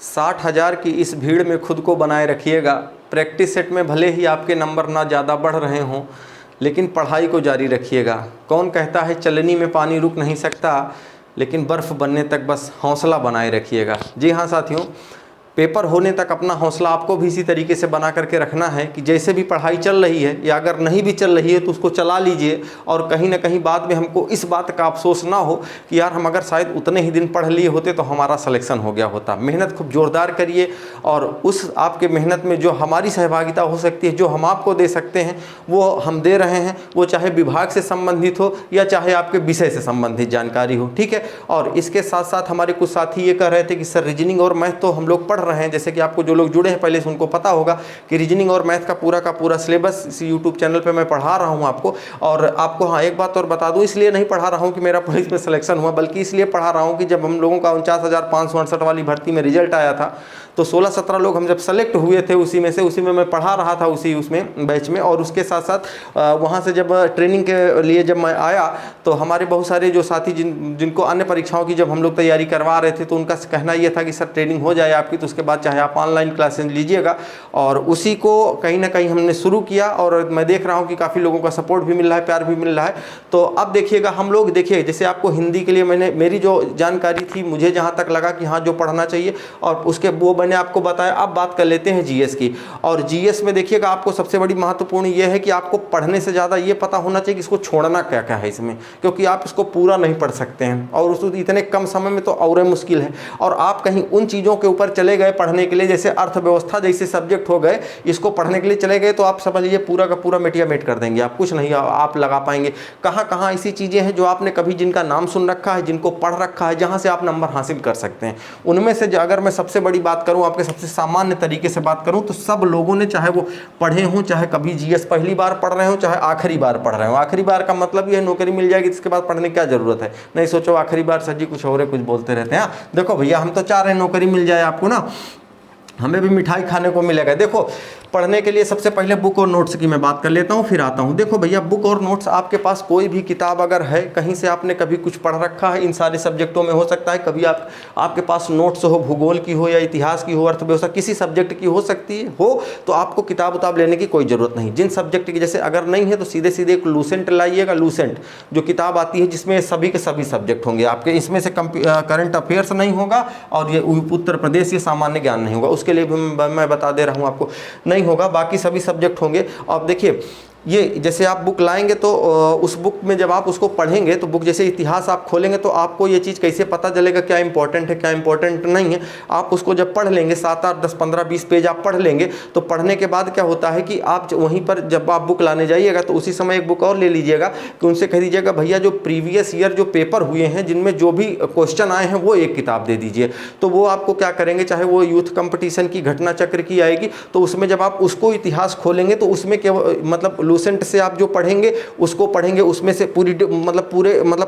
60,000 की इस भीड़ में खुद को बनाए रखिएगा। प्रैक्टिस सेट में भले ही आपके नंबर ना ज़्यादा बढ़ रहे हों, लेकिन पढ़ाई को जारी रखिएगा। कौन कहता है चलनी में पानी रुक नहीं सकता, लेकिन बर्फ़ बनने तक बस हौसला बनाए रखिएगा। जी हाँ साथियों, पेपर होने तक अपना हौसला आपको भी इसी तरीके से बना करके रखना है कि जैसे भी पढ़ाई चल रही है या अगर नहीं भी चल रही है तो उसको चला लीजिए, और कहीं ना कहीं बाद में हमको इस बात का अफसोस ना हो कि यार हम अगर शायद उतने ही दिन पढ़ लिए होते तो हमारा सिलेक्शन हो गया होता। मेहनत खूब जोरदार करिए, और उस आपके मेहनत में जो हमारी सहभागिता हो सकती है, जो हम आपको दे सकते हैं वो हम दे रहे हैं, वो चाहे विभाग से संबंधित हो या चाहे आपके विषय से संबंधित जानकारी हो, ठीक है। और इसके साथ साथ हमारे कुछ साथी ये कह रहे थे कि सर रीजनिंग और मैथ तो हम लोग पढ़ रहे हैं, जैसे कि आपको जो लोग जुड़े हैं पहले से उनको पता होगा कि रीजनिंग और मैथ का पूरा सिलेबस इस यूट्यूब चैनल पे मैं पढ़ा रहा हूं आपको। और आपको हाँ एक बात और बता दूं, इसलिए नहीं पढ़ा रहा हूं कि मेरा पुलिस में सिलेक्शन हुआ, बल्कि इसलिए पढ़ा रहा हूं कि जब हम लोगों का 49,568 वाली भर्ती में रिजल्ट आया था तो 16-17 लोग हम जब सेलेक्ट हुए थे उसी में मैं पढ़ा रहा था उसमें बैच में। और उसके साथ साथ वहाँ से जब ट्रेनिंग के लिए जब मैं आया तो हमारे बहुत सारे जो साथी जिनको अन्य परीक्षाओं की जब हम लोग तैयारी करवा रहे थे तो उनका कहना यह था कि सर ट्रेनिंग हो जाए आपकी तो उसके बाद चाहे आप ऑनलाइन क्लासेस लीजिएगा। और उसी को कहीं ना कहीं हमने शुरू किया और मैं देख रहा हूँ कि काफ़ी लोगों का सपोर्ट भी मिल रहा है, प्यार भी मिल रहा है। तो अब देखिएगा हम लोग, देखिए जैसे आपको हिंदी के लिए मेरी जो जानकारी थी, मुझे जहाँ तक लगा कि हाँ जो पढ़ना चाहिए और उसके वो मैंने आपको बताया। अब बात कर लेते हैं जीएस की। और जीएस में देखिएगा आपको सबसे बड़ी महत्वपूर्ण ये है कि आपको पढ़ने से ज़्यादा ये पता होना चाहिए कि इसको छोड़ना क्या क्या है इसमें, क्योंकि आप इसको पूरा नहीं पढ़ सकते हैं और उस इतने कम समय में तो और मुश्किल है। और आप कहीं उन चीज़ों के ऊपर चले गए पढ़ने के लिए, जैसे अर्थव्यवस्था जैसे सब्जेक्ट हो गए, इसको पढ़ने के लिए चले गए तो आप समझ लीजिए पूरा का पूरा मेटिया मेट कर देंगे, आप कुछ नहीं आप लगा पाएंगे। कहाँ कहाँ ऐसी चीज़ें हैं जो आपने कभी जिनका नाम सुन रखा है, जिनको पढ़ रखा है, जहाँ से आप नंबर हासिल कर सकते हैं। उनमें से अगर मैं सबसे बड़ी बात करूँ, आपके सबसे सामान्य तरीके से बात करूँ तो सब लोगों ने, चाहे वो पढ़े हों, चाहे कभी जीएस पहली बार पढ़ रहे हो, चाहे आखिरी बार पढ़ रहे हो। आखिरी बार का मतलब ये है नौकरी मिल जाएगी इसके बाद पढ़ने की क्या जरूरत है। नहीं सोचो आखिरी बार सर जी कुछ और है, कुछ बोलते रहते हैं। देखो भैया हम तो चाह रहे हैं नौकरी मिल जाए आपको ना, हमें भी मिठाई खाने को मिलेगा। देखो पढ़ने के लिए सबसे पहले बुक और नोट्स की मैं बात कर लेता हूँ, फिर आता हूँ। देखो भैया बुक और नोट्स, आपके पास कोई भी किताब अगर है, कहीं से आपने कभी कुछ पढ़ रखा है, इन सारे सब्जेक्टों में हो सकता है, कभी आपके पास नोट्स हो, भूगोल की हो या इतिहास की हो, अर्थव्यवस्था किसी सब्जेक्ट की हो सकती है हो, तो आपको किताब उताब लेने की कोई ज़रूरत नहीं। जिन सब्जेक्ट की जैसे अगर नहीं है तो सीधे सीधे एक लूसेंट लाइएगा। लूसेंट जो किताब आती है जिसमें सभी के सभी सब्जेक्ट होंगे आपके, इसमें से करंट अफेयर्स नहीं होगा और ये उत्तर प्रदेश, ये सामान्य ज्ञान नहीं होगा, उसके लिए भी मैं बता दे रहा हूँ आपको, नहीं होगा। बाकी सभी सब्जेक्ट होंगे। अब देखिए ये जैसे आप बुक लाएंगे तो उस बुक में जब आप उसको पढ़ेंगे तो बुक जैसे इतिहास आप खोलेंगे तो आपको ये चीज़ कैसे पता चलेगा क्या इंपॉर्टेंट है क्या इंपॉर्टेंट नहीं है। आप उसको जब पढ़ लेंगे 7, 8, 10, 15, 20 पेज आप पढ़ लेंगे तो पढ़ने के बाद क्या होता है कि आप वहीं पर जब आप बुक लाने जाइएगा तो उसी समय एक बुक और ले लीजिएगा कि उनसे कह दीजिएगा भैया जो प्रीवियस ईयर जो पेपर हुए हैं जिनमें जो भी क्वेश्चन आए हैं वो एक किताब दे दीजिए। तो वो आपको क्या करेंगे, चाहे वो यूथ कंपटीशन की घटना चक्र की आएगी तो उसमें जब आप उसको इतिहास खोलेंगे तो उसमें मतलब लूसेंट से आप जो पढ़ेंगे उसको पढ़ेंगे, उसमें से पूरे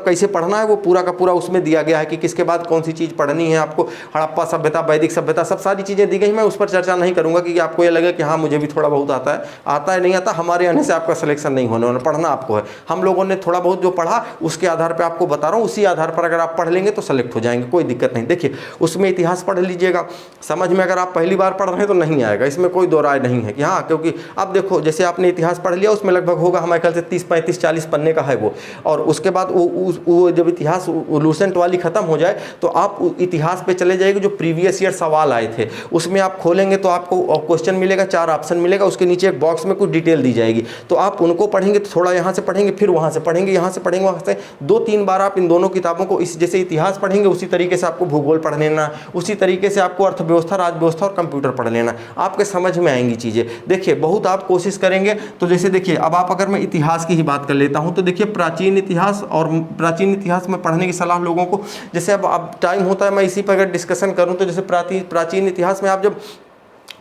कैसे पढ़ना है वो पूरा का पूरा उसमें दिया गया है कि किसके बाद कौन सी चीज़ पढ़नी है आपको। हड़प्पा सभ्यता, वैदिक सभ्यता, सब सारी चीज़ें दी गई। मैं उस पर चर्चा नहीं करूंगा कि आपको ये लगे कि हाँ मुझे भी थोड़ा बहुत आता है नहीं आता, हमारे आने से आपका सिलेक्शन नहीं होने वाला, पढ़ना आपको है। हम लोगों ने थोड़ा बहुत जो पढ़ा उसके आधार पर आपको बता रहा हूँ, उसी आधार पर अगर आप पढ़ लेंगे तो सेलेक्ट हो जाएंगे, कोई दिक्कत नहीं। देखिए उसमें इतिहास पढ़ लीजिएगा, समझ में अगर आप पहली बार पढ़ रहे हैं तो नहीं आएगा, इसमें कोई दो राय नहीं है कि हाँ, क्योंकि अब देखो जैसे आपने इतिहास पढ़ लिया उसमें लगभग होगा हमारे ख्याल से 30, 35, 40 पन्ने का है वो, और उसके बाद वो जब इतिहास लूसेंट वाली खत्म हो जाए तो आप इतिहास पे चले जाएंगे। जो प्रीवियस ईयर सवाल आए थे उसमें आप खोलेंगे तो आपको क्वेश्चन मिलेगा, 4 ऑप्शन मिलेगा, उसके नीचे एक बॉक्स में कुछ डिटेल दी जाएगी तो आप उनको पढ़ेंगे तो थोड़ा यहाँ से पढ़ेंगे, फिर वहाँ से पढ़ेंगे, यहाँ से पढ़ेंगे, वहाँ से 2-3 बार आप इन दोनों किताबों को जैसे इतिहास पढ़ेंगे उसी तरीके से आपको भूगोल पढ़ लेना, उसी तरीके से आपको अर्थव्यवस्था, राजव्यवस्था और कंप्यूटर पढ़ लेना, आपके समझ में आएंगी चीज़ें। देखिए बहुत आप कोशिश करेंगे तो जैसे देखिए अब आप अगर मैं इतिहास की ही बात कर लेता हूं तो देखिए प्राचीन इतिहास में पढ़ने की सलाह लोगों को, जैसे अब टाइम होता है मैं इसी पर अगर डिस्कशन करूं तो जैसे प्राचीन इतिहास में आप जब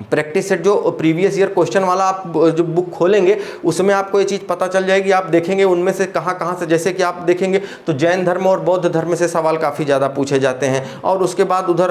प्रैक्टिस सेट जो प्रीवियस ईयर क्वेश्चन वाला आप जो बुक खोलेंगे उसमें आपको ये चीज़ पता चल जाएगी। आप देखेंगे उनमें से कहाँ से, जैसे कि आप देखेंगे तो जैन धर्म और बौद्ध धर्म से सवाल काफ़ी ज़्यादा पूछे जाते हैं, और उसके बाद उधर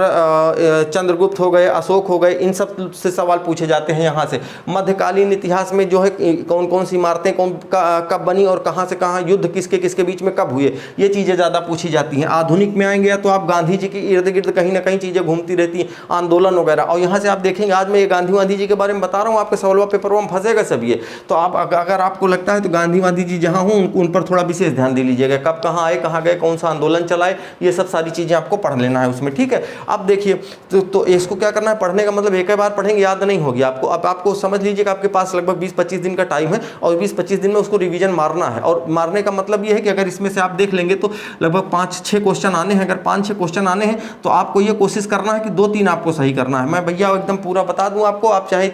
चंद्रगुप्त हो गए, अशोक हो गए, इन सब से सवाल पूछे जाते हैं। यहाँ से मध्यकालीन इतिहास में जो है कौन कौन सी इमारतें कब बनी और कहाँ से कहाँ युद्ध किसके किसके बीच में कब हुए, ये चीज़ें ज़्यादा पूछी जाती हैं। आधुनिक में आएंगे तो आप गांधी जी के इर्द गिर्द कहीं ना कहीं चीज़ें घूमती रहती हैं, आंदोलन वगैरह। और यहाँ से आप देखेंगे, आज मैं ये गांधी जी के बारे में बता रहा हूँ, आपके सवाल पेपर में फंसेगा सब ये, तो आप अगर आपको लगता है तो गांधी जी जहाँ हों उन पर थोड़ा विशेष ध्यान दे लीजिएगा, कब कहाँ आए, कहाँ गए, कौन सा आंदोलन चलाए, ये सब सारी चीज़ें आपको पढ़ लेना है उसमें, ठीक है। अब देखिए तो इसको क्या करना है, पढ़ने का मतलब एक ही बार पढ़ेंगे याद नहीं होगी आपको। अब आपको समझ लीजिए कि आपके पास लगभग 20-25 दिन का टाइम है, और 20-25 दिन में उसको रिवीजन मारना है। और मारने का मतलब ये है कि अगर इसमें से आप देख लेंगे तो लगभग 5-6 क्वेश्चन आने हैं। अगर 5-6 क्वेश्चन आने हैं तो आपको ये कोशिश करना है कि 2-3 आपको सही करना है। मैं भैया एकदम पूरा बता दूं आपको, आप चाहे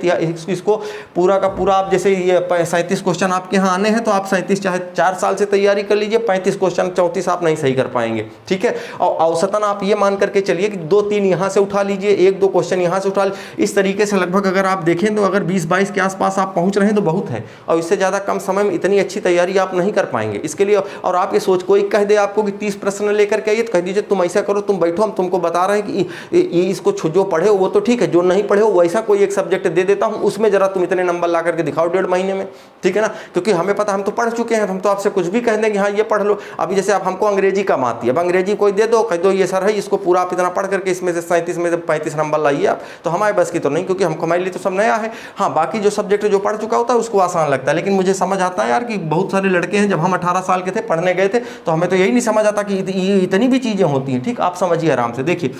इसको पूरा का पूरा, आप जैसे ये 37 क्वेश्चन आपके यहाँ आने हैं तो आप 37 चाहे 4 साल से तैयारी कर लीजिए, 35 क्वेश्चन 34 आप नहीं सही कर पाएंगे, ठीक है। और औसतन आप ये मान करके चलिए कि 2-3 यहाँ से उठा लीजिए, 1-2 क्वेश्चन यहाँ से उठा लीजिए। इस तरीके से लगभग अगर आप देखें तो अगर 20-22 के आसपास आप पहुँच रहे हैं तो बहुत है, और इससे ज़्यादा कम समय में इतनी अच्छी तैयारी आप नहीं कर पाएंगे। इसके लिए और आप ये सोच, कोई कह दे आपको कि 30 प्रश्न लेकर के आइए तो कह दीजिए तुम ऐसा करो, तुम बैठो, हम तुमको बता रहे हैं कि इसको जो पढ़े हो वो तो ठीक है, जो नहीं पढ़े हो वैसा कोई एक सब्जेक्ट दे देता हूँ, उसमें जरा तुम इतने नंबर ला करके दिखाओ 1.5 महीने में, ठीक है ना। क्योंकि हमें पता, हम तो पढ़ चुके हैं, हम तो आपसे कुछ भी कह देंगे हाँ ये पढ़ लो। अभी जैसे आप हमको अंग्रेजी कम आती है, अब अंग्रेजी कोई दे दो, कह दो ये सर है, इसको पूरा आप इतना पढ़ करके इसमें से 37 में से 35 नंबर लाइए आप, तो हमारे बस की तो नहीं, क्योंकि हमको हमारे लिए तो सब नया है। हाँ, बाकी जो सब्जेक्ट जो पढ़ चुका होता है उसको आसान लगता है, लेकिन मुझे समझ आता है यार कि बहुत सारे लड़के हैं, जब हम 18 साल के थे पढ़ने गए थे तो हमें तो यही नहीं समझ आता कि इतनी भी चीज़ें होती हैं, ठीक। आप समझिए आराम से। देखिए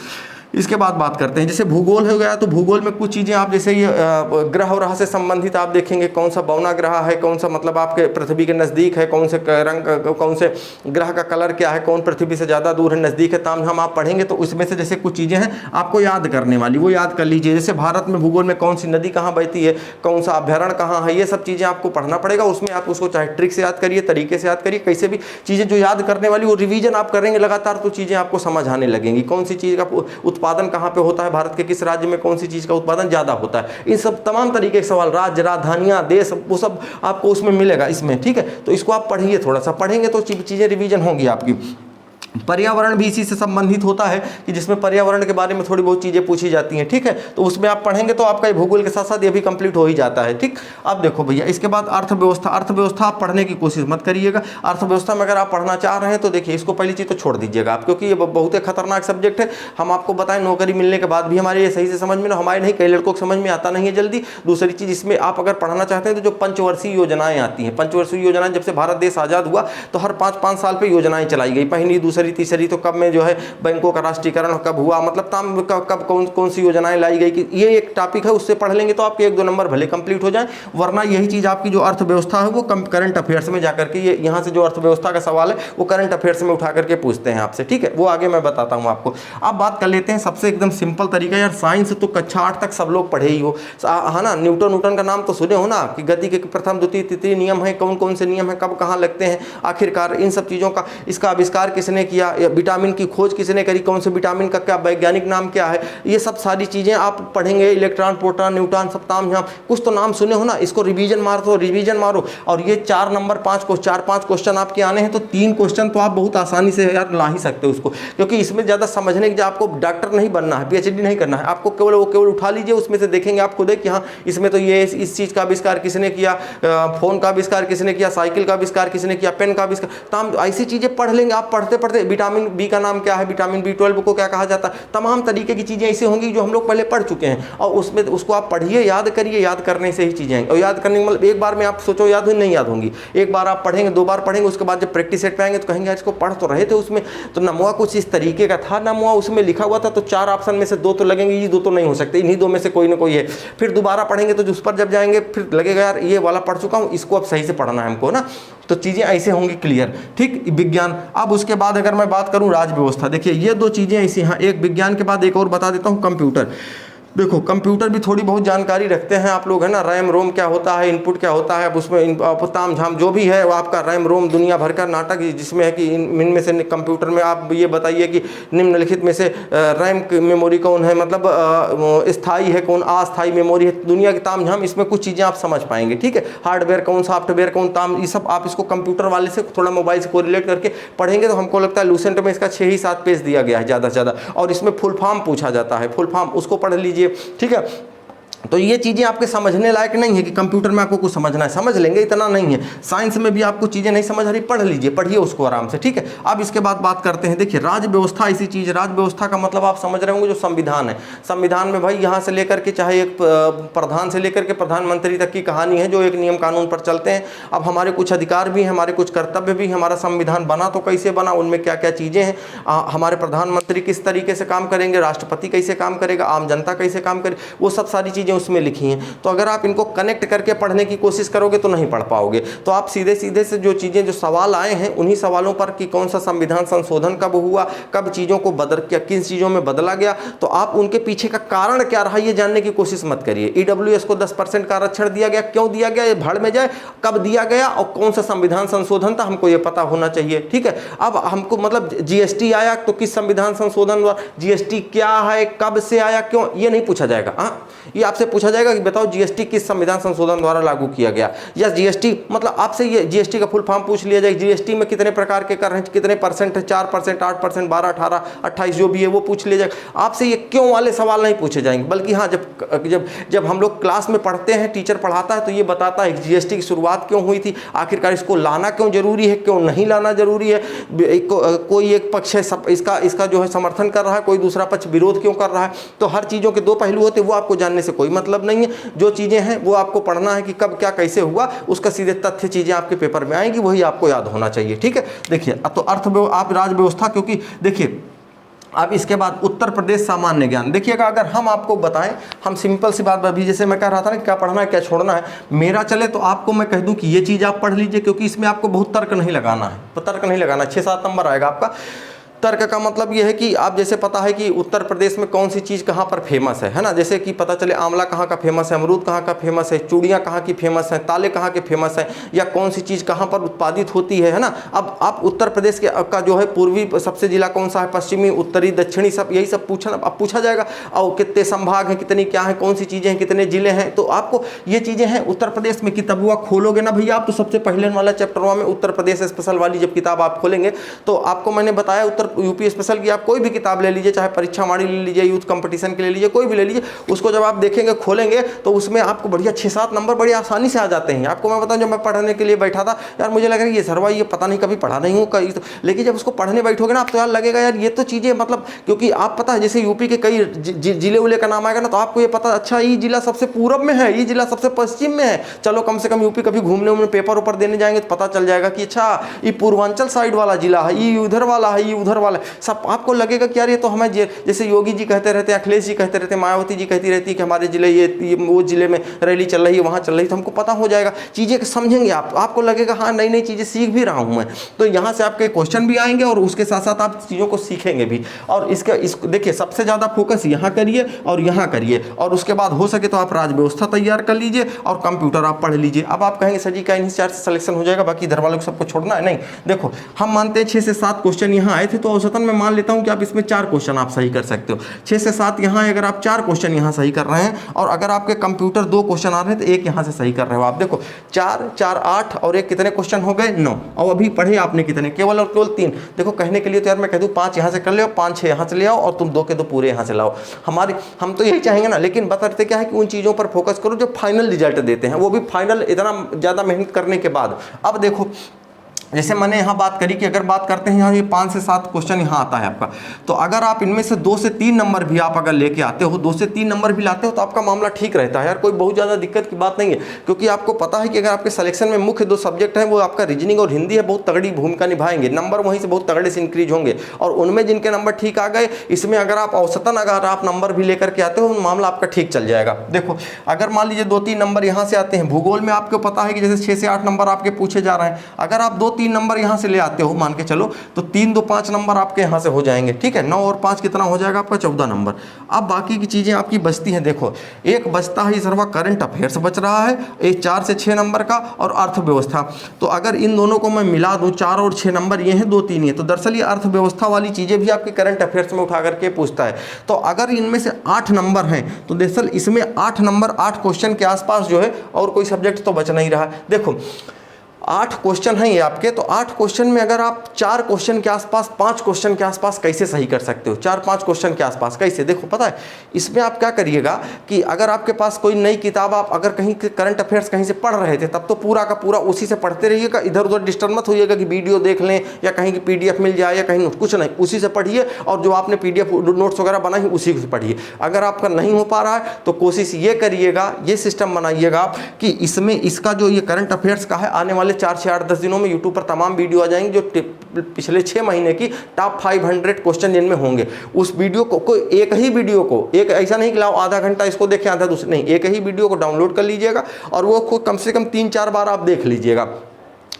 इसके बाद बात करते हैं, जैसे भूगोल हो गया, तो भूगोल में कुछ चीज़ें आप जैसे ये ग्रह और से संबंधित आप देखेंगे, कौन सा बौना ग्रह है, कौन सा मतलब आपके पृथ्वी के नज़दीक है, कौन से रंग, कौन से ग्रह का कलर क्या है, कौन पृथ्वी से ज़्यादा दूर है, नज़दीक है, ताम हम आप पढ़ेंगे तो उसमें से जैसे कुछ चीज़ें हैं आपको याद करने वाली, वो याद कर लीजिए। जैसे भारत में भूगोल में कौन सी नदी कहाँ बहती है, कौन सा अभ्यारण्य कहाँ है, ये सब चीज़ें आपको पढ़ना पड़ेगा। उसमें आप उसको चाहे ट्रिक से याद करिए, तरीके से याद करिए, कैसे भी चीज़ें जो याद करने वाली वो रिवीजन आप करेंगे लगातार तो चीज़ें आपको समझ आने लगेंगी। कौन सी चीज़ का उत्पादन कहाँ पे होता है, भारत के किस राज्य में कौन सी चीज का उत्पादन ज्यादा होता है, इन सब तमाम तरीके के सवाल, राज्य, राजधानियां, देश, वो सब आपको उसमें मिलेगा इसमें, ठीक है। तो इसको आप पढ़िए, थोड़ा सा पढ़ेंगे तो चीजें रिवीजन होंगी आपकी। पर्यावरण भी इसी से संबंधित होता है कि जिसमें पर्यावरण के बारे में थोड़ी बहुत चीज़ें पूछी जाती हैं, ठीक है। तो उसमें आप पढ़ेंगे तो आपका भूगोल के साथ साथ ये भी कंप्लीट हो ही जाता है, ठीक। अब देखो भैया, इसके बाद अर्थव्यवस्था। अर्थव्यवस्था आप पढ़ने की कोशिश मत करिएगा। अर्थव्यवस्था में अगर आप पढ़ना चाह रहे हैं तो देखिए इसको पहली चीज़ तो छोड़ दीजिएगा आप, क्योंकि ये बहुत ही खतरनाक सब्जेक्ट है। हम आपको बताएं, नौकरी मिलने के बाद भी हमारे ये सही से समझ में, हमारे नहीं, कई लड़कों को समझ में आता नहीं है जल्दी। दूसरी चीज़, इसमें आप अगर पढ़ना चाहते हैं तो जो पंचवर्षीय योजनाएं आती हैं, पंचवर्षीय योजनाएं जब से भारत देश आज़ाद हुआ तो हर 5-5 साल पर योजनाएं चलाई गई, पहली, दूसरी, तीसरी। तो कब जो है बैंकों का राष्ट्रीयकरण कब हुआ, मतलब कब कौन सी योजनाएं लाई गई, कि ये एक टॉपिक है, उससे पढ़ लेंगे तो आपके 1-2 नंबर भले कंप्लीट हो जाए। वरना यही चीज आपकी जो अर्थव्यवस्था है वो करंट अफेयर्स में जाकर के, ये यहाँ से जो अर्थव्यवस्था का सवाल है वो करंट अफेयर्स में उठा करके पूछते हैं आपसे, ठीक है। वो आगे मैं बताता हूँ आपको। अब बात कर लेते हैं सबसे एकदम सिंपल तरीका, यार साइंस तो कक्षा 8 तक सब लोग पढ़े ही हो, है ना। न्यूटन का नाम तो सुने हो ना, कि गति के प्रथम, द्वितीय, तृतीय नियम है, कौन कौन से नियम है, कब कहाँ लगते हैं, आखिरकार इन सब चीज़ों का, इसका आविष्कार किसने किया, विटामिन की खोज किसने करी, कौन से विटामिन का क्या वैज्ञानिक नाम क्या है, ये सब सारी चीज़ें आप पढ़ेंगे। इलेक्ट्रॉन, प्रोटॉन, न्यूट्रॉन, सप्ताम, यहाँ कुछ तो नाम सुने हो ना, इसको रिवीजन मारो। और ये 4 नंबर 4-5 क्वेश्चन आपके आने हैं तो 3 क्वेश्चन तो आप बहुत आसानी से यार ला ही सकते हो उसको, क्योंकि इसमें ज़्यादा समझने की, आपको डॉक्टर नहीं बनना है, PhD नहीं करना है आपको, केवल उठा लीजिए, उसमें से देखेंगे आप खुद कि हाँ इसमें तो ये इस चीज़ का आविष्कार किसने किया, फोन का आविष्कार किसने किया, साइकिल का आविष्कार किसने किया, पेन का आविष्कार, तमाम ऐसी चीज़ें पढ़ लेंगे आप। पढ़ते पढ़ते विटामिन बी का नाम क्या है, विटामिन B12 को क्या कहा जाता है, तमाम तरीके की चीज़ें ऐसी होंगी जो हम लोग पहले पढ़ चुके हैं, और उसमें उसको आप पढ़िए, याद करिए, याद करने से ही चीज़ें आएंगी। और याद करने मतलब एक बार में आप सोचो याद हुई, नहीं याद होंगी। एक बार आप पढ़ेंगे, 2 बार पढ़ेंगे, उसके बाद जब प्रैक्टिस सेट पे आएंगे तो कहेंगे इसको पढ़ तो रहे थे, उसमें तो नमवा कुछ इस तरीके का था, नमवा उसमें लिखा हुआ था, तो 4 ऑप्शन में से 2 तो लगेंगे, ये 2 तो नहीं हो सकते, इन्हीं 2 में से कोई ना कोई है। फिर दोबारा पढ़ेंगे तो उस पर जब जाएंगे फिर लगेगा यार ये वाला पढ़ चुका हूँ, इसको अब सही से पढ़ना है हमको ना, तो चीज़ें ऐसे होंगी क्लियर, ठीक। विज्ञान। अब उसके बाद अगर मैं बात करूं राज व्यवस्था, देखिए ये 2 चीज़ें ऐसी हैं, एक विज्ञान के बाद एक और बता देता हूं, कंप्यूटर। देखो कंप्यूटर भी थोड़ी बहुत जानकारी रखते हैं आप लोग, है ना। रैम रोम क्या होता है, इनपुट क्या होता है, अब उसमें ताम झाम जो भी है वो आपका रैम रोम दुनिया भर का नाटक जिसमें है कि इनमें से कंप्यूटर में आप ये बताइए कि निम्नलिखित में से रैम मेमोरी कौन है, मतलब स्थायी है कौन, अस्थायी मेमोरी है, दुनिया की ताम झाम इसमें कुछ चीज़ें आप समझ पाएंगे, ठीक है। हार्डवेयर कौन, सॉफ्टवेयर कौन, ताम ये सब आप इसको कंप्यूटर वाले से थोड़ा मोबाइल से कोरिलेट करके पढ़ेंगे तो हमको लगता है लूसेंट में इसका 6 ही 7 पेज दिया गया है ज़्यादा से ज़्यादा, और इसमें फुल फॉर्म पूछा जाता है, फुल फॉर्म उसको पढ़ लीजिए, ठीक है। तो ये चीज़ें आपके समझने लायक नहीं है कि कंप्यूटर में आपको कुछ समझना है, समझ लेंगे इतना नहीं है। साइंस में भी आपको चीज़ें नहीं समझ आ रही, पढ़ लीजिए, पढ़िए उसको आराम से, ठीक है। अब इसके बाद बात करते हैं, देखिए राज्य व्यवस्था ऐसी चीज़, राज्य व्यवस्था का मतलब आप समझ रहे होंगे जो संविधान है। संविधान में भाई यहाँ से लेकर के चाहे एक प्रधान से लेकर के प्रधानमंत्री तक की कहानी है जो एक नियम कानून पर चलते हैं। अब हमारे कुछ अधिकार भी हैं, हमारे कुछ कर्तव्य भी, हमारा संविधान बना तो कैसे बना, उनमें क्या क्या चीज़ें हैं, हमारे प्रधानमंत्री किस तरीके से काम करेंगे, राष्ट्रपति कैसे काम करेगा, आम जनता कैसे काम करे, वो सब सारी चीज़ें उसमें लिखी हैं। तो अगर आप इनको कनेक्ट करके पढ़ने की कोशिश करोगे तो नहीं पढ़ पाओगे। तो आप सीधे सीधे से जो चीज़ें, जो सवाल आए हैं उन्हीं सवालों पर कि कौन सा संविधान संशोधन कब हुआ, कब चीज़ों को किन चीज़ों में बदला गया, तो आप उनके पीछे का कारण क्या रहा ये जानने की कोशिश मत करिए। ईडब्ल्यूएस को 10% का आरक्षण दिया गया, क्यों दिया गया, ये भाड़ में जाए, कब दिया गया और कौन सा संविधान संशोधन था, हमको ये पता होना चाहिए, ठीक है। अब हमको मतलब जीएसटी आया तो किस संविधान संशोधन हुआ, जीएसटी क्या है, कब से आया, क्यों, ये नहीं पूछा जाएगा। हाँ, ये आपसे पूछा जाएगा कि बताओ जीएसटी किस संविधान संशोधन द्वारा लागू किया गया, या जीएसटी मतलब आपसे ये जीएसटी का फुल फॉर्म पूछ लिया जाए, जीएसटी में कितने प्रकार के कर हैं, कितने परसेंट है, 4%, 8%, 12, 18, 28 जो भी है वो पूछ लिया जाएगा। आपसे ये क्यों वाले सवाल नहीं पूछे जाएंगे, बल्कि हाँ जब हम लोग क्लास में पढ़ते हैं, टीचर पढ़ाता है तो ये बताता है जीएसटी की शुरुआत क्यों हुई थी, आखिरकार इसको लाना क्यों जरूरी है, क्यों नहीं लाना जरूरी है, कोई एक पक्ष है इसका जो है समर्थन कर रहा है, कोई दूसरा पक्ष विरोध क्यों कर रहा है। तो हर चीज़ों के दो पहलू होते हैं, वो आपको जानने से कोई मतलब नहीं है। जो चीज़ें हैं वो आपको पढ़ना है कि कब क्या कैसे हुआ, उसका सीधे तथ्य चीज़ें आपके पेपर में आएंगी, वही आपको याद होना चाहिए, ठीक है। देखिए तो आप राज्य व्यवस्था, क्योंकि देखिए अब इसके बाद उत्तर प्रदेश सामान्य ज्ञान, देखिएगा अगर हम आपको बताएं, हम सिंपल सी बात, अभी जैसे मैं कह रहा था ना क्या पढ़ना है क्या छोड़ना है, मेरा चले तो आपको मैं कह दूं कि ये चीज़ आप पढ़ लीजिए, क्योंकि इसमें आपको बहुत तर्क नहीं लगाना है, तर्क नहीं लगाना, 6-7 नंबर आएगा आपका। तर्क का मतलब ये है कि आप जैसे पता है कि उत्तर प्रदेश में कौन सी चीज़ कहाँ पर फेमस है ना, जैसे कि पता चले आंवला कहाँ का फेमस है, अमरूद कहाँ का फेमस है, चूड़ियाँ कहाँ की फेमस हैं, ताले कहाँ के फेमस हैं, या कौन सी चीज़ कहाँ पर उत्पादित होती है ना। अब आप उत्तर प्रदेश के का जो है पूर्वी सबसे जिला कौन सा है, पश्चिमी, उत्तरी, दक्षिणी, सब यही सब पूछा जाएगा। और कितने संभाग हैं, कितनी क्या है, कौन सी चीज़ें हैं, कितने जिले हैं, तो आपको ये चीज़ें हैं उत्तर प्रदेश में। किताबुआ खोलोगे ना भैया आप, तो सबसे पहले वाला चैप्टर में उत्तर प्रदेश स्पेशल वाली जब किताब आप खोलेंगे तो आपको मैंने बताया उत्तर यूपी स्पेशल की आप कोई भी किताब ले लीजिए, चाहे परीक्षा वाणी ले लीजिए, यूथ कंपटीशन के ले लीजिए, कोई भी ले लीजिए, उसको जब आप देखेंगे खोलेंगे तो उसमें आपको बढ़िया 6-7 नंबर बड़ी आसानी से आ जाते हैं। आपको मैं बताऊं, जब मैं पढ़ने के लिए बैठा था यार, मुझे लग रहा है ये सरवा ये पता नहीं कभी पढ़ा नहीं हूँ कहीं, लेकिन जब उसको पढ़ने बैठोगे ना आप तो यार लगेगा यार ये तो चीज़ें मतलब, क्योंकि आप पता है जैसे यूपी के कई जिले उले का नाम आएगा ना तो आपको ये पता, अच्छा ये जिला सबसे पूरब में है, ये जिला सबसे पश्चिम में है, चलो कम से कम यूपी कभी घूमने उमने पेपर ऊपर देने जाएंगे तो पता चल जाएगा कि अच्छा ये पूर्वांचल साइड वाला जिला है, ये उधर वाला है, ये उधर वाला है, सब आपको लगेगा कि यार ये तो हमें जैसे योगी जी कहते रहते हैं, अखिलेश जी कहते रहते हैं, मायावती जी कहती रहती है कि हमारे जिले ये वो जिले में रैली चल रही है, वहाँ चल रही है, तो हमको पता हो जाएगा, चीज़ें समझेंगे आपको लगेगा हाँ नई नई चीज़ें सीख भी रहा हूँ मैं। तो यहाँ से आपके क्वेश्चन भी आएंगे और उसके साथ साथ आप चीज़ों को सीखेंगे भी। और इसको देखिए सबसे ज़्यादा फोकस यहाँ करिए और यहाँ करिए, और उसके बाद हो सके तो आप राज्य व्यवस्था तैयार कर लीजिए और कंप्यूटर आप पढ़ लीजिए। अब आप कहेंगे सर जी क्या इन्हीं 4 से सिलेक्शन हो जाएगा, बाकी इधर वालों को सबको छोड़ना है? नहीं, देखो हम मानते हैं 6 से 7 क्वेश्चन यहाँ आए थे, तो औसतन मैं मान लेता हूँ कि आप इसमें 4 क्वेश्चन आप सही कर सकते हो। 6 से 7 यहाँ है, अगर आप 4 क्वेश्चन यहाँ सही कर रहे हैं और अगर आपके कंप्यूटर 2 क्वेश्चन आ रहे हैं तो 1 यहाँ से सही कर रहे हो। आप देखो 4, 4, 8 और 1 कितने क्वेश्चन हो गए? 9। और अभी पढ़े आपने कितने? केवल और केवल 3। देखो कहने के लिए तो यार मैं कह दूँ 5 यहाँ से कर ले, 5, 6 यहाँ से ले आओ और तुम 2 के 2 पूरे यहाँ से लाओ। हम तो यही चाहेंगे ना, लेकिन बतरते क्या है कि उन चीज़ों पर फोकस करो जो फाइनल रिजल्ट देते हैं, वो भी फाइनल इतना ज़्यादा मेहनत करने के बाद। अब देखो जैसे मैंने यहाँ बात करी कि अगर बात करते हैं यहाँ ये 5 से 7 क्वेश्चन यहाँ आता है आपका, तो अगर आप इनमें से 2 से 3 नंबर भी आप अगर लेके आते हो, 2 से 3 नंबर भी लाते हो तो आपका मामला ठीक रहता है यार, कोई बहुत ज़्यादा दिक्कत की बात नहीं है। क्योंकि आपको पता है कि अगर आपके सिलेक्शन में मुख्य 2 सब्जेक्ट हैं वो आपका रीजनिंग और हिंदी है, बहुत तगड़ी भूमिका निभाएंगे, नंबर वहीं से बहुत तगड़े से इंक्रीज होंगे। और उनमें जिनके नंबर ठीक आ गए, इसमें अगर आप औसतन अगर आप नंबर भी लेकर के आते हो मामला आपका ठीक चल जाएगा। देखो अगर मान लीजिए 2-3 नंबर यहाँ से आते हैं, भूगोल में आपको पता है कि जैसे 6 से 8 नंबर आपके पूछे जा रहे हैं, अगर आप 2 3 नंबर यहाँ से ले आते हो मान के चलो, तो 3 2 5 नंबर आपके यहाँ से हो जाएंगे, ठीक है। 9 और 5 कितना हो जाएगा आपका 14 नंबर। अब बाकी की चीज़ें आपकी बचती हैं, देखो एक बचता है इस तरह करंट अफेयर्स बच रहा है, एक 4 से 6 नंबर का, और अर्थव्यवस्था। तो अगर इन दोनों को मैं मिला दूँ, 4 और 6 नंबर ये हैं, 2 3 ये, तो दरअसल ये अर्थव्यवस्था वाली चीज़ें भी आपके करंट अफेयर्स में उठा करके पूछता है। तो अगर इनमें से 8 नंबर हैं तो दरअसल इसमें 8 नंबर 8 क्वेश्चन के आसपास जो है, और कोई सब्जेक्ट तो बच नहीं रहा। देखो 8 क्वेश्चन हैं ये आपके, तो 8 क्वेश्चन में अगर आप 4 क्वेश्चन के आसपास, 5 क्वेश्चन के आसपास कैसे सही कर सकते हो, 4-5 क्वेश्चन के आसपास कैसे, देखो पता है इसमें आप क्या करिएगा कि अगर आपके पास कोई नई किताब, आप अगर कहीं करंट अफेयर्स कहीं से पढ़ रहे थे, तब तो पूरा का पूरा उसी से पढ़ते रहिएगा, इधर उधर डिस्टर्ब मत होइएगा कि वीडियो देख लें या कहीं की PDF मिल जाए या कहीं, कुछ नहीं, उसी से पढ़िए, और जो आपने PDF नोट्स वगैरह बनाए उसी से पढ़िए। अगर आपका नहीं हो पा रहा है तो कोशिश ये करिएगा, ये सिस्टम बनाइएगा कि इसमें इसका जो ये करंट अफेयर्स का है, आने वाले 4 से 8 10 दिनों में यूट्यूब पर तमाम वीडियो आ जाएंगे जो पिछले 6 महीने की टॉप 500 क्वेश्चन जिनमें होंगे। उस वीडियो को, कोई एक ही वीडियो को, एक ऐसा नहीं कि लाओ आधा घंटा इसको देखें आधा दूसरे, नहीं, एक ही वीडियो को डाउनलोड कर लीजिएगा और वो कम से कम 3-4 बार आप देख लीजिएगा।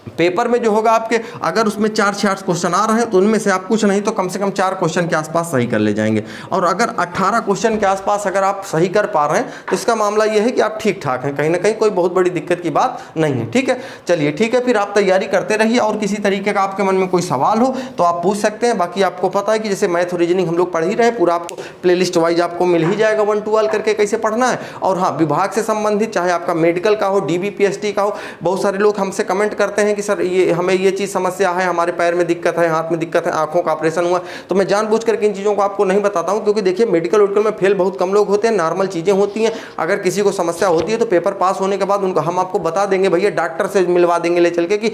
पेपर में जो होगा आपके, अगर उसमें 4 से 8 क्वेश्चन आ रहे हैं तो उनमें से आप कुछ नहीं तो कम से कम 4 क्वेश्चन के आसपास सही कर ले जाएंगे, और अगर 18 क्वेश्चन के आसपास अगर आप सही कर पा रहे हैं तो इसका मामला ये है कि आप ठीक ठाक हैं, कहीं ना कहीं कोई बहुत बड़ी दिक्कत की बात नहीं है, ठीक है। चलिए ठीक है, फिर आप तैयारी करते रहिए, और किसी तरीके का आपके मन में कोई सवाल हो तो आप पूछ सकते हैं। बाकी आपको पता है कि जैसे मैथ और रीजनिंग हम लोग पढ़ ही रहे हैं, पूरा आपको प्लेलिस्ट वाइज आपको मिल ही जाएगा 1 to 12 करके कैसे पढ़ना है। और हाँ, विभाग से संबंधित चाहे आपका मेडिकल का हो, DBPST का हो, बहुत सारे लोग हमसे कमेंट करते हैं कि सर ये हमें ये चीज़ समस्या है, हमारे पैर में दिक्कत है, हाथ में दिक्कत है, आंखों का ऑपरेशन हुआ, तो मैं जानबूझ करके इन चीज़ों को आपको नहीं बताता हूं, क्योंकि देखिए मेडिकल उडिकल में फेल बहुत कम लोग होते हैं, नॉर्मल चीज़ें होती हैं। अगर किसी को समस्या होती है तो पेपर पास होने के बाद उनको हम आपको बता देंगे, भैया डॉक्टर से मिलवा देंगे ले चल के कि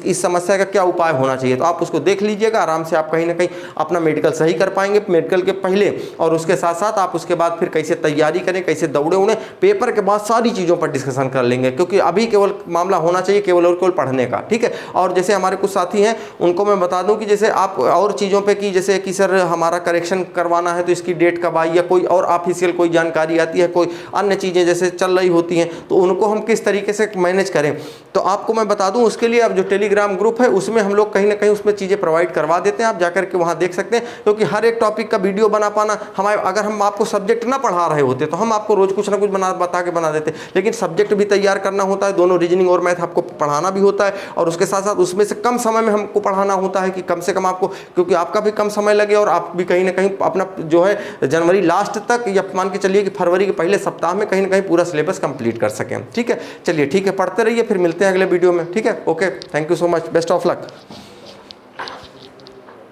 इस समस्या का क्या उपाय होना चाहिए, तो आप उसको देख लीजिएगा, आराम से आप कहीं ना कहीं अपना मेडिकल सही कर पाएंगे मेडिकल के पहले, और उसके साथ साथ आप उसके बाद फिर कैसे तैयारी करें, कैसे दौड़े उड़े, पेपर के बाद सारी चीज़ों पर डिस्कशन कर लेंगे, क्योंकि अभी केवल मामला होना चाहिए केवल और केवल पढ़ने का, ठीक है। और जैसे हमारे कुछ साथी हैं उनको मैं बता दूं कि जैसे आप और चीज़ों पे कि जैसे कि सर हमारा करेक्शन करवाना है तो इसकी डेट कब आई, या कोई और ऑफिशियल कोई जानकारी आती है, कोई अन्य चीज़ें जैसे चल रही होती हैं, तो उनको हम किस तरीके से मैनेज करें, तो आपको मैं बता दूं उसके लिए अब जो टेलीग्राम ग्रुप है उसमें हम लोग कहीं ना कहीं उसमें चीज़ें प्रोवाइड करवा देते हैं, आप जाकर के वहाँ देख सकते हैं। क्योंकि हर एक टॉपिक का वीडियो बना पाना हमारे, अगर हम आपको सब्जेक्ट ना पढ़ा रहे होते तो हम आपको रोज़ कुछ ना कुछ बता के बना देते, लेकिन सब्जेक्ट भी तैयार करना होता है, दोनों रीजनिंग और मैथ आपको पढ़ाना भी होता है, और उसके साथ साथ उसमें से कम समय में हमको पढ़ाना होता है कि कम से कम आपको, क्योंकि आपका भी कम समय लगे और आप भी कहीं ना कहीं अपना जो है जनवरी लास्ट तक या मान के चलिए कि फरवरी के पहले सप्ताह में कहीं ना कहीं पूरा सिलेबस कंप्लीट कर सकें, ठीक है। चलिए ठीक है, पढ़ते रहिए, फिर मिलते हैं अगले वीडियो में, ठीक है। Okay, thank you so much, best of luck.